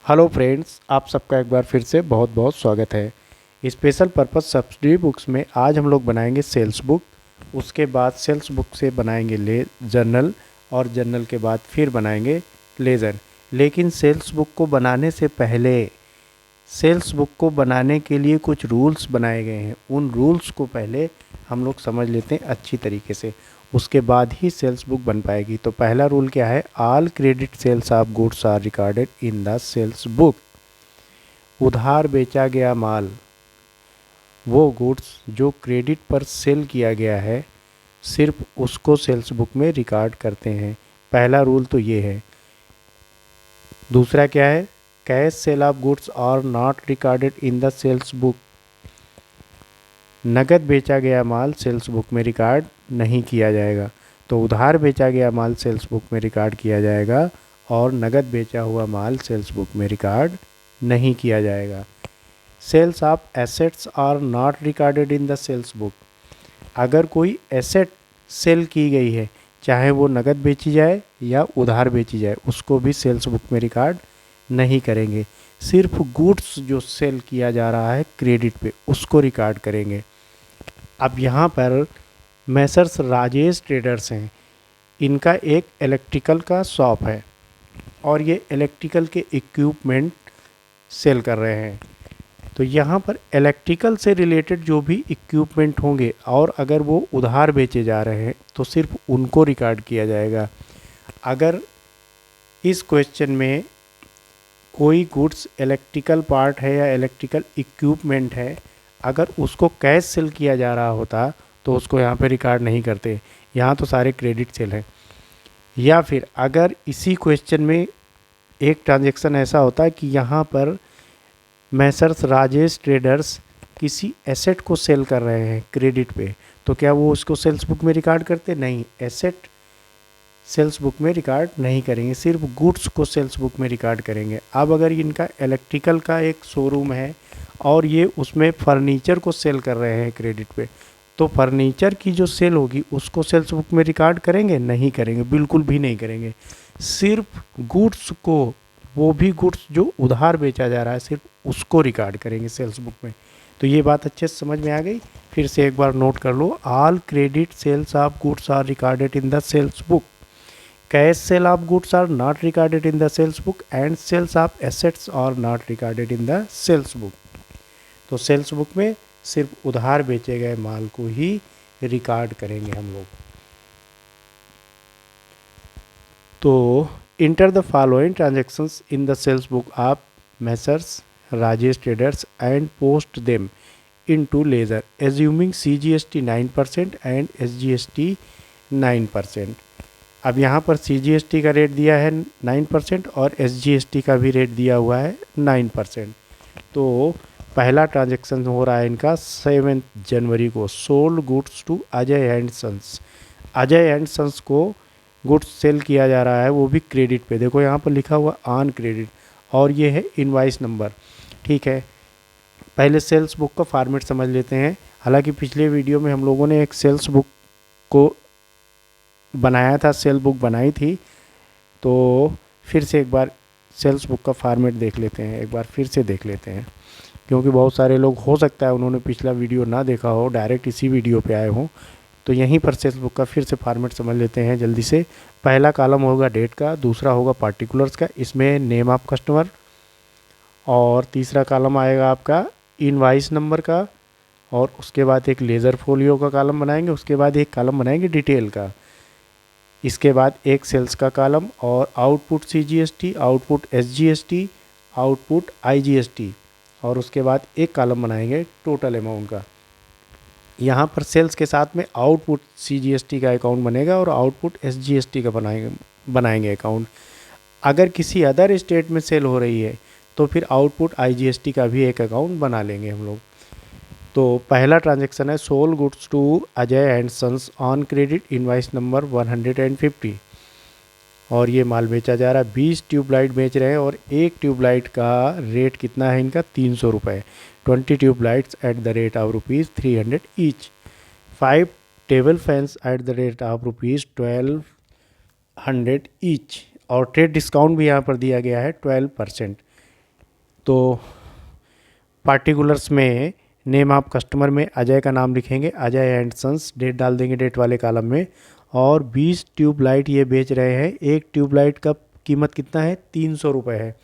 Hello friends, आप सबका एक बार फिर से बहुत बहुत स्वागत है। स्पेशल पर्पस सब्सिडी बुक्स में आज हम लोग बनाएंगे सेल्स बुक। उसके बाद सेल्स बुक से बनाएंगे ले जर्नल, और जर्नल के बाद फिर बनाएंगे लेज़र। लेकिन सेल्स बुक को बनाने से पहले सेल्स बुक को बनाने के लिए कुछ रूल्स बनाए गए हैं। उन रूल्स को पहले हम लोग समझ लेते हैं अच्छी तरीके से, उसके बाद ही सेल्स बुक बन पाएगी। तो पहला रूल क्या है? All credit sales of goods are recorded in the sales book. उधार बेचा गया माल, वो गुड्स जो क्रेडिट पर सेल किया गया है, सिर्फ उसको सेल्स बुक में रिकॉर्ड करते हैं। पहला रूल तो ये है। दूसरा क्या है? Cash sale of goods are not recorded in the sales book. नगद बेचा गया माल सेल्स बुक में रिकॉर्ड नहीं किया जाएगा। तो उधार बेचा गया माल सेल्स बुक में रिकॉर्ड किया जाएगा और नगद बेचा हुआ माल सेल्स बुक में रिकॉर्ड नहीं किया जाएगा। Sales of assets are not recorded in the sales book. अगर कोई एसेट सेल की गई है, चाहे वो नगद बेची जाए या उधार बेची जाए, उसको भी सेल्स बुक में रिकॉर्ड नहीं करेंगे। सिर्फ गुड्स जो सेल किया जा रहा है क्रेडिट पे, उसको रिकॉर्ड करेंगे। अब यहाँ पर मैसर्स राजेश ट्रेडर्स हैं। इनका एक इलेक्ट्रिकल का शॉप है और ये इलेक्ट्रिकल के इक्विपमेंट सेल कर रहे हैं। तो यहाँ पर इलेक्ट्रिकल से रिलेटेड जो भी इक्विपमेंट होंगे और अगर वो उधार बेचे जा रहे हैं तो सिर्फ उनको रिकॉर्ड किया जाएगा। अगर इस क्वेश्चन में कोई गुड्स इलेक्ट्रिकल पार्ट है या इलेक्ट्रिकल इक्विपमेंट है, अगर उसको कैश सेल किया जा रहा होता तो उसको यहाँ पे रिकॉर्ड नहीं करते। यहाँ तो सारे क्रेडिट सेल हैं। या फिर अगर इसी क्वेश्चन में एक ट्रांजैक्शन ऐसा होता है कि यहाँ पर मैसर्स राजेश ट्रेडर्स किसी एसेट को सेल कर रहे हैं क्रेडिट पे, तो क्या वो उसको सेल्स बुक में रिकॉर्ड करते? नहीं, एसेट सेल्स बुक में रिकॉर्ड नहीं करेंगे, सिर्फ गुड्स को सेल्स बुक में रिकॉर्ड करेंगे। अब अगर इनका इलेक्ट्रिकल का एक शोरूम है और ये उसमें फर्नीचर को सेल कर रहे हैं क्रेडिट पे, तो फर्नीचर की जो सेल होगी उसको सेल्स बुक में रिकॉर्ड करेंगे? नहीं करेंगे, बिल्कुल भी नहीं करेंगे। सिर्फ गुड्स को, वो भी गुड्स जो उधार बेचा जा रहा है, सिर्फ उसको रिकॉर्ड करेंगे सेल्स बुक में। तो ये बात अच्छे से समझ में आ गई। फिर से एक बार नोट कर लो। All credit sales of goods are recorded in the sales book. Cash sale of goods are not recorded in the sales book and sales of assets are not recorded in the sales book. तो sales book में सिर्फ उधार बेचे गए माल को ही record करेंगे हम लोग। तो enter the following transactions in the sales book of messrs Rajesh traders and post them into ledger assuming CGST 9% and SGST 9%। अब यहाँ पर CGST का रेट दिया है 9% और SGST का भी रेट दिया हुआ है 9%। तो पहला ट्रांजैक्शन हो रहा है इनका 7 जनवरी को। Sold goods to Ajay and sons. Ajay and sons को गुड्स सेल किया जा रहा है, वो भी क्रेडिट पे। देखो यहाँ पर लिखा हुआ ऑन क्रेडिट और ये है इनवाइस नंबर। ठीक है, पहले सेल्स बुक का फॉर्मेट समझ लेते हैं। हालांकि पिछले वीडियो में हम लोगों ने एक सेल्स बुक को बनाया था, सेल बुक बनाई थी, तो फिर से एक बार सेल्स बुक का फॉर्मेट देख लेते हैं, एक बार फिर से देख लेते हैं। क्योंकि बहुत सारे लोग हो सकता है उन्होंने पिछला वीडियो ना देखा हो, डायरेक्ट इसी वीडियो पे आए हों। तो यहीं पर सेल्स बुक का फिर से फॉर्मेट समझ लेते हैं जल्दी से। पहला कॉलम होगा डेट का, दूसरा होगा पार्टिकुलर्स का, इसमें नेम ऑफ कस्टमर, और तीसरा कॉलम आएगा आपका इनवाइस नंबर का, और उसके बाद एक लेज़र फोलियो का कॉलम बनाएंगे, उसके बाद एक कॉलम बनाएंगे डिटेल का, इसके बाद एक सेल्स का कॉलम, और output CGST, output SGST, output IGST, और उसके बाद एक कॉलम बनाएंगे टोटल अमाउंट का। यहाँ पर सेल्स के साथ में आउटपुट CGST का अकाउंट बनेगा और आउटपुट SGST का बनाएंगे अकाउंट। अगर किसी अदर स्टेट में सेल हो रही है तो फिर आउटपुट IGST का भी एक अकाउंट बना लेंगे हम लोग। तो पहला ट्रांजैक्शन है sold goods to Ajay and sons on credit invoice number 150, और ये माल बेचा जा रहा है। 20 ट्यूबलाइट बेच रहे हैं और एक ट्यूबलाइट का रेट कितना है इनका? 300 रुपये। 20 tubelights at the rate of ₹300 each. 5 table fans at the rate of ₹1200 each, और ट्रेड डिस्काउंट भी यहाँ पर दिया गया है 12%। तो पार्टिकुलर्स में नेम ऑफ कस्टमर में अजय का नाम लिखेंगे, अजय एंड सन्स, डेट डाल देंगे डेट वाले कॉलम में। और 20 ट्यूबलाइट ये बेच रहे हैं। एक ट्यूबलाइट का कीमत कितना है, 300 रुपये है।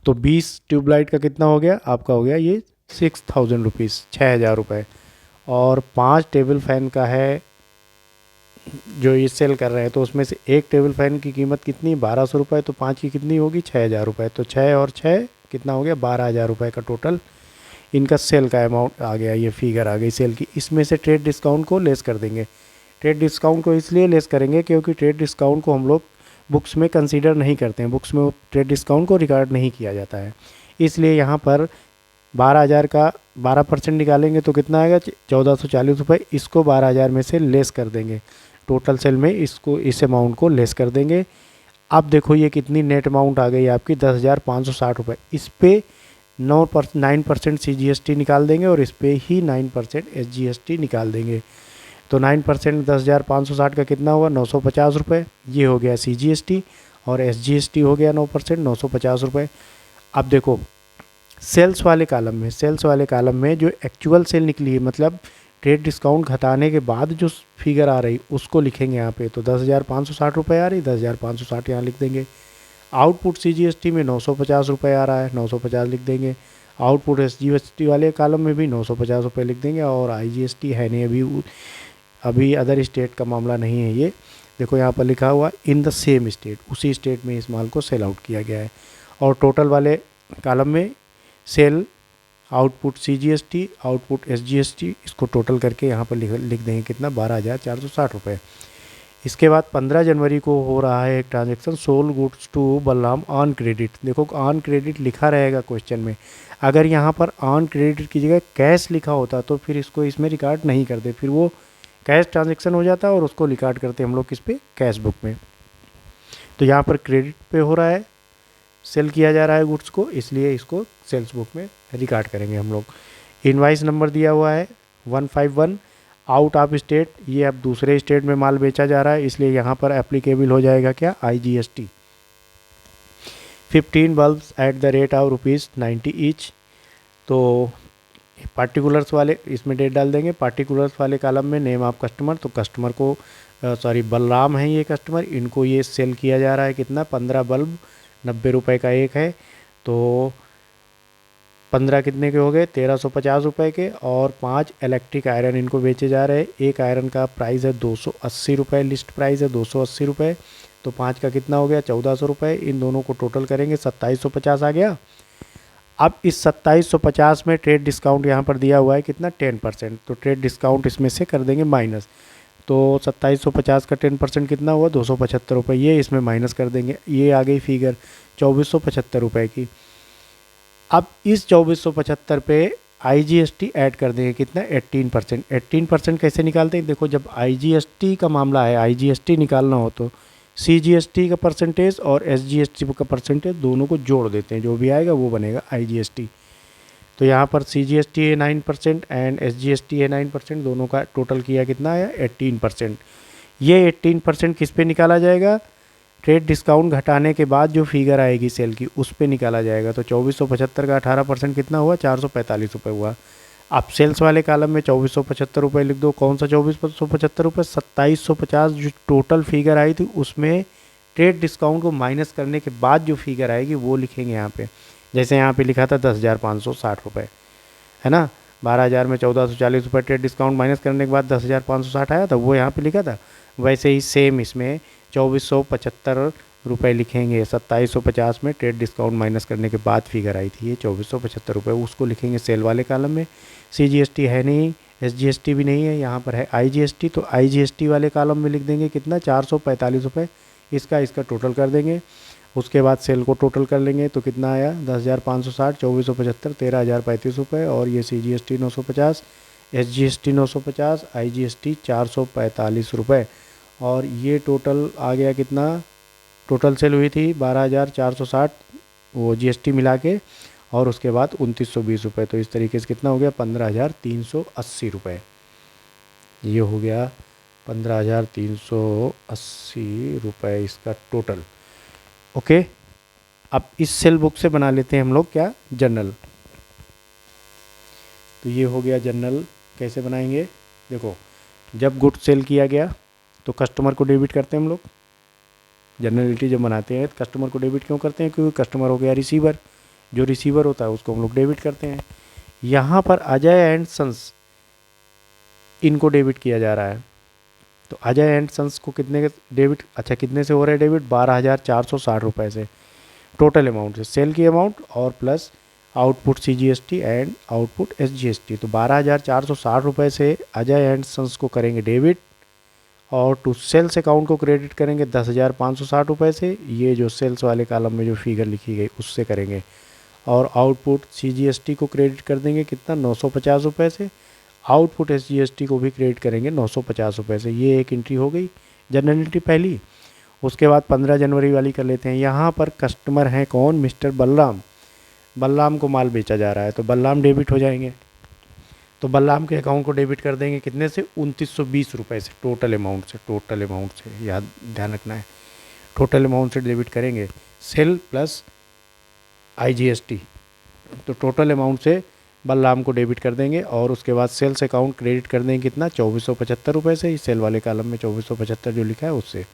तो 20 ट्यूबलाइट का कितना हो गया आपका, हो गया ये 6000 रुपीज़, 6000 रुपये। और 5 टेबल फैन का है जो ये सेल कर रहे हैं, तो उसमें से एक टेबल फैन की कीमत कितनी, 1200 रुपये। तो 5 की कितनी होगी, 6000 रुपये। तो 6 और 6 कितना हो गया, 12000 रुपये का टोटल इनका सेल का अमाउंट आ गया, ये फिगर आ गई सेल की। इसमें से ट्रेड डिस्काउंट को लेस कर देंगे। ट्रेड डिस्काउंट को इसलिए लेस करेंगे क्योंकि ट्रेड डिस्काउंट को हम लोग बुक्स में कंसीडर नहीं करते हैं, बुक्स में ट्रेड डिस्काउंट को रिकॉर्ड नहीं किया जाता है। इसलिए यहाँ पर 12000 का 12% निकालेंगे तो कितना आएगा, 1440 रुपये। इसको 12000 में से लेस कर देंगे, टोटल सेल में इसको, इस अमाउंट को लेस कर देंगे। अब देखो ये कितनी नेट अमाउंट आ गई आपकी, 10,560 रुपये। इस पर 9% CGST निकाल देंगे और इस पर ही 9% SGST निकाल देंगे। तो 9% 10,560 का कितना हुआ, 950 रुपये। ये हो गया CGST और SGST हो गया 9%, 950 रुपये। अब देखो सेल्स वाले कॉलम में, सेल्स वाले कॉलम में जो एक्चुअल सेल निकली है, मतलब ट्रेड डिस्काउंट घटाने के बाद जो फिगर आ रही उसको लिखेंगे यहाँ पे। तो 10,560 रुपये आ रही, 10,560 यहाँ लिख देंगे। आउटपुट CGST में 950 रुपये आ रहा है, 950 लिख देंगे। आउटपुट SGST वाले कॉलम में भी 950 रुपये लिख देंगे। और IGST है नहीं, अभी अदर स्टेट का मामला नहीं है ये। देखो यहाँ पर लिखा हुआ इन द सेम स्टेट, उसी स्टेट में इस माल को सेल आउट किया गया है। और टोटल वाले कॉलम में sale, output CGST, output SGST, इसको टोटल करके यहाँ पर लिख देंगे कितना, 12,460 रुपये। इसके बाद 15 जनवरी को हो रहा है एक transaction, sold goods to Balram on credit. देखो ऑन क्रेडिट लिखा रहेगा क्वेश्चन में, अगर यहाँ पर ऑन क्रेडिट की जगह कैश लिखा होता तो फिर इसको इसमें रिकॉर्ड नहीं करते, फिर वो कैश ट्रांजेक्शन हो जाता और उसको रिकॉर्ड करते हम लोग किस पे, कैश बुक में। तो यहाँ पर क्रेडिट पे हो रहा है, सेल किया जा रहा है गुड्स को, इसलिए इसको सेल्स बुक में रिकॉर्ड करेंगे हम लोग। इनवाइस नंबर दिया हुआ है 151। आउट ऑफ स्टेट, ये अब दूसरे स्टेट में माल बेचा जा रहा है, इसलिए यहाँ पर एप्लीकेबल हो जाएगा क्या, IGST। 15 bulbs at the rate of ₹90 each. तो पार्टिकुलर्स वाले इसमें डेट डाल देंगे। पार्टिकुलर्स वाले कॉलम में नेम ऑफ कस्टमर, तो कस्टमर को सॉरी बलराम है ये कस्टमर, इनको ये सेल किया जा रहा है कितना, 15 बल्ब, 90 रुपये का एक है। तो 15 कितने के हो गए, 1350 रुपये के। और 5 इलेक्ट्रिक आयरन इनको बेचे जा रहे हैं। एक आयरन का प्राइस है 280 रुपये, लिस्ट प्राइस है 280 रुपये। तो 5 का कितना हो गया, 1400 रुपये। इन दोनों को टोटल करेंगे 2750 आ गया। अब इस 2750 में ट्रेड डिस्काउंट यहाँ पर दिया हुआ है कितना, 10%। तो ट्रेड डिस्काउंट इसमें से कर देंगे माइनस। तो 2750 का 10% कितना हुआ, 275 रुपये। ये इसमें माइनस कर देंगे, ये आ गई फिगर 2475 रुपये की। अब इस 2475 पे IGST ऐड कर देंगे कितना, 18%। 18% कैसे निकालते हैं, देखो जब IGST का मामला है, IGST निकालना हो तो CGST का परसेंटेज और SGST का परसेंटेज दोनों को जोड़ देते हैं, जो भी आएगा वो बनेगा IGST। तो यहाँ पर CGST है 9% एंड SGST है 9%, दोनों का टोटल किया कितना आया, 18%। ये 18% किस पे निकाला जाएगा, ट्रेड डिस्काउंट घटाने के बाद जो फिगर आएगी सेल की उस पे निकाला जाएगा। तो 2475 का 18% कितना हुआ, 445 रुपये हुआ। आप सेल्स वाले कॉलम में 2475 रुपये लिख दो। कौन सा 2475 रुपये, 2750 जो टोटल फिगर आई थी उसमें ट्रेड डिस्काउंट को माइनस करने के बाद जो फिगर आएगी वो लिखेंगे यहाँ पे। जैसे यहाँ पे लिखा था 10,560 रुपये, है ना, 12,000 में 1440 रुपये ट्रेड डिस्काउंट माइनस करने के बाद 10,560 आया था, वो यहाँ पे लिखा था। वैसे ही सेम इसमें 2475 रुपये लिखेंगे। 2750 में ट्रेड डिस्काउंट माइनस करने के बाद फिगर आई थी ये 2475 रुपये, उसको लिखेंगे सेल वाले कॉलम में। CGST है नहीं, SGST भी नहीं है, यहाँ पर है IGST। तो IGST वाले कॉलम में लिख देंगे कितना, 445 रुपये। इसका टोटल कर देंगे। उसके बाद सेल को टोटल कर लेंगे तो कितना आया, 10,560, 2475, 13,035 रुपये। और ये CGST 950, SGST 950, IGST 445 रुपये। और ये टोटल आ गया कितना, टोटल सेल हुई थी 12,460 वो GST मिला के, और उसके बाद 2,920 रुपये। तो इस तरीके से कितना हो गया, 15,380 रुपये। ये हो गया 15,380 रुपये इसका टोटल। ओके, अब इस सेल बुक से बना लेते हैं हम लोग क्या, जर्नल। तो ये हो गया जर्नल। कैसे बनाएंगे, देखो जब गुड सेल किया गया तो कस्टमर को डेबिट करते हैं हम लोग। जर्नलिटी जब बनाते हैं तो कस्टमर को डेबिट क्यों करते हैं, क्योंकि कस्टमर हो गया रिसीवर, जो रिसीवर होता है उसको हम लोग डेबिट करते हैं। यहाँ पर अजय एंड सन्स इनको डेबिट किया जा रहा है। तो अजय एंड सन्स को कितने के डेबिट, अच्छा कितने से हो रहा है डेबिट, 12,460 रुपये से, टोटल अमाउंट से, सेल की अमाउंट और plus output CGST and output SGST। तो 12,460 रुपये से अजय एंड सन्स को करेंगे डेबिट और टू सेल्स अकाउंट को क्रेडिट करेंगे 10,560 रुपये से, ये जो सेल्स वाले कॉलम में जो फिगर लिखी गई उससे करेंगे। और आउटपुट CGST को क्रेडिट कर देंगे कितना, 950 रुपये से। आउटपुट SGST को भी क्रेडिट करेंगे 950 रुपये से। ये एक एंट्री हो गई जनरल एंट्री पहली। उसके बाद 15 जनवरी वाली कर लेते हैं। यहाँ पर कस्टमर हैं कौन, मिस्टर बलराम। बलराम को माल बेचा जा रहा है तो बलराम डेबिट हो जाएंगे। तो बलराम के अकाउंट को डेबिट कर देंगे कितने से, 2920 रुपये से, टोटल अमाउंट से, टोटल अमाउंट से याद ध्यान रखना है, टोटल अमाउंट से डेबिट करेंगे, सेल प्लस IGST। तो टोटल अमाउंट से बलराम को डेबिट कर देंगे और उसके बाद सेल्स अकाउंट क्रेडिट कर देंगे कितना, 2475 रुपये से, सेल वाले कॉलम में 2475 जो लिखा है उससे।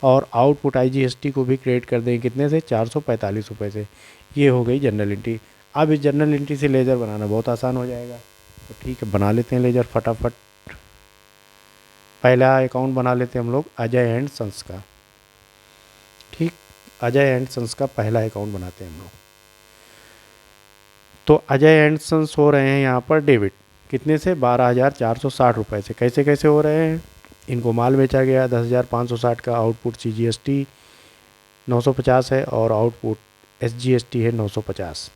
और आउटपुट IGST को भी क्रेडिट कर देंगे कितने से, 445 रुपये से। ये हो गई जनरल एंट्री। अब इस जनरल एंट्री से लेज़र बनाना बहुत आसान हो जाएगा। तो ठीक है, बना लेते हैं लेज़र फटाफट। पहला अकाउंट बना लेते हैं हम लोग अजय एंड सन्स का। ठीक, अजय एंड सन्स का पहला अकाउंट बनाते हैं हम लोग। तो अजय एंड सन्स हो रहे हैं यहाँ पर डेबिट कितने से, 12,460 रुपये से। कैसे कैसे हो रहे हैं, इनको माल बेचा गया 10,560 का, आउटपुट CGST 950 है और आउटपुट SGST है 950।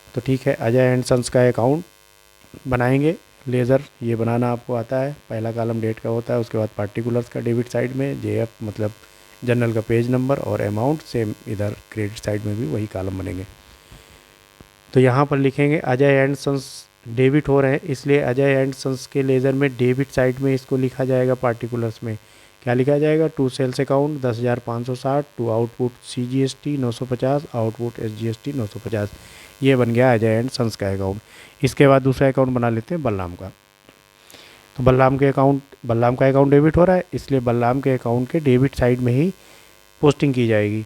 तो ठीक है, अजय एंड सन्स का अकाउंट बनाएंगे। लेज़र ये बनाना आपको आता है। पहला कॉलम डेट का होता है, उसके बाद पार्टिकुलर्स का डेबिट साइड में, JF मतलब जनरल का पेज नंबर और अमाउंट, सेम इधर क्रेडिट साइड में भी वही कॉलम बनेंगे। तो यहाँ पर लिखेंगे अजय एंड सन्स डेबिट हो रहे हैं, इसलिए अजय एंड सन्स के लेज़र में डेबिट साइड में इसको लिखा जाएगा। पार्टिकुलर्स में क्या लिखा जाएगा, to sales account 10,560, to output CGST 950, output SGST 950। ये बन गया अजय एंड सन्स का अकाउंट। इसके बाद दूसरा अकाउंट बना लेते हैं बलराम का। तो बलराम का अकाउंट डेबिट हो रहा है, इसलिए बलराम के अकाउंट के डेबिट साइड में ही पोस्टिंग की जाएगी।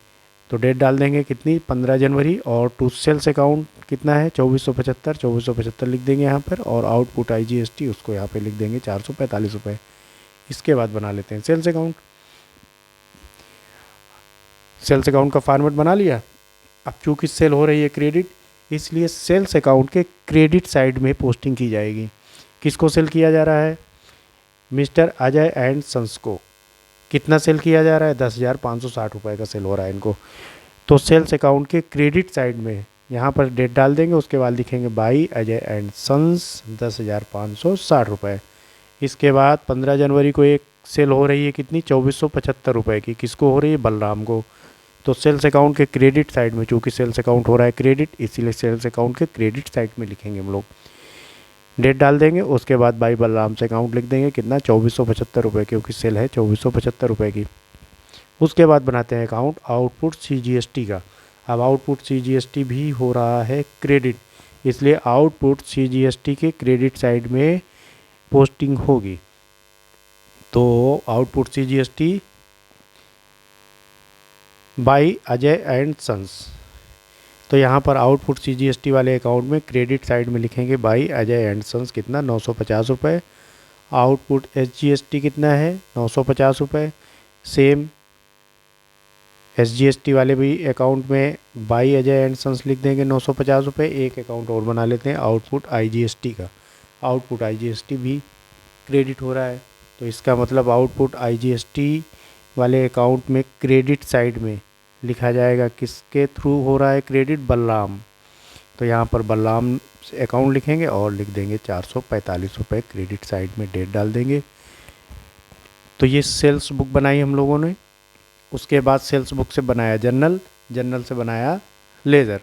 तो डेट डाल देंगे कितनी, 15 जनवरी। और टू सेल्स अकाउंट कितना है, 2475 लिख देंगे यहाँ पर। और आउटपुट IGST उसको यहाँ पे लिख देंगे 445 रुपये। इसके बाद बना लेते हैं सेल्स अकाउंट। सेल्स अकाउंट का फॉर्मेट बना लिया। अब चूँकि सेल हो रही है क्रेडिट, इसलिए सेल्स अकाउंट के क्रेडिट साइड में पोस्टिंग की जाएगी। किसको सेल किया जा रहा है, मिस्टर अजय एंड सन्स को। कितना सेल किया जा रहा है, 10,560 रुपये का सेल हो रहा है इनको। तो सेल्स अकाउंट के क्रेडिट साइड में यहाँ पर डेट डाल देंगे, उसके बाद लिखेंगे बाई अजय एंड सन्स 10,560 रुपये। इसके बाद 15 जनवरी को एक सेल हो रही है कितनी, 2475 रुपये की। किसको हो रही है, बलराम को। तो सेल्स अकाउंट के क्रेडिट साइड में, चूँकि सेल्स अकाउंट हो रहा है क्रेडिट, इसीलिए सेल्स अकाउंट के क्रेडिट साइड में लिखेंगे हम लोग। डेट डाल देंगे, उसके बाद बाई बलराम से अकाउंट लिख देंगे कितना, 2475 रुपये, क्योंकि सेल है 2475 रुपये की। उसके बाद बनाते हैं अकाउंट आउटपुट CGST का। अब आउटपुट CGST भी हो रहा है क्रेडिट, इसलिए आउटपुट CGST के क्रेडिट साइड में पोस्टिंग होगी। तो output CGST by Ajay and sons. तो यहाँ पर आउटपुट CGST वाले अकाउंट में क्रेडिट साइड में लिखेंगे बाई अजय एंड सन्स कितना, 950 रुपये। आउटपुट SGST कितना है, 950 रुपये। सेम SGST वाले भी अकाउंट में बाई अजय एंड सन्स लिख देंगे 950 रुपये। एक अकाउंट और बना लेते हैं आउटपुट IGST का। आउटपुट IGST भी क्रेडिट हो रहा है, तो इसका मतलब आउटपुट IGST वाले अकाउंट में क्रेडिट साइड में लिखा जाएगा किसके थ्रू हो रहा है क्रेडिट, बलराम। तो यहाँ पर बलराम अकाउंट लिखेंगे और लिख देंगे 445 रुपये क्रेडिट साइड में, डेट डाल देंगे। तो ये सेल्स बुक बनाई हम लोगों ने। उसके बाद सेल्स बुक से बनाया जर्नल, जर्नल से बनाया लेज़र।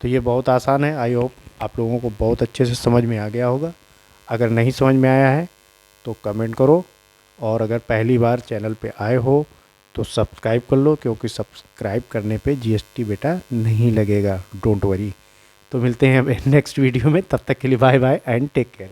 तो ये बहुत आसान है। आई होप आप लोगों को बहुत अच्छे से समझ में आ गया होगा। अगर नहीं समझ में आया है तो कमेंट करो, और अगर पहली बार चैनल पे आए हो तो सब्सक्राइब कर लो, क्योंकि सब्सक्राइब करने पे जीएसटी बेटा नहीं लगेगा, डोंट वरी। तो मिलते हैं अब नेक्स्ट वीडियो में, तब तक के लिए bye bye and take care.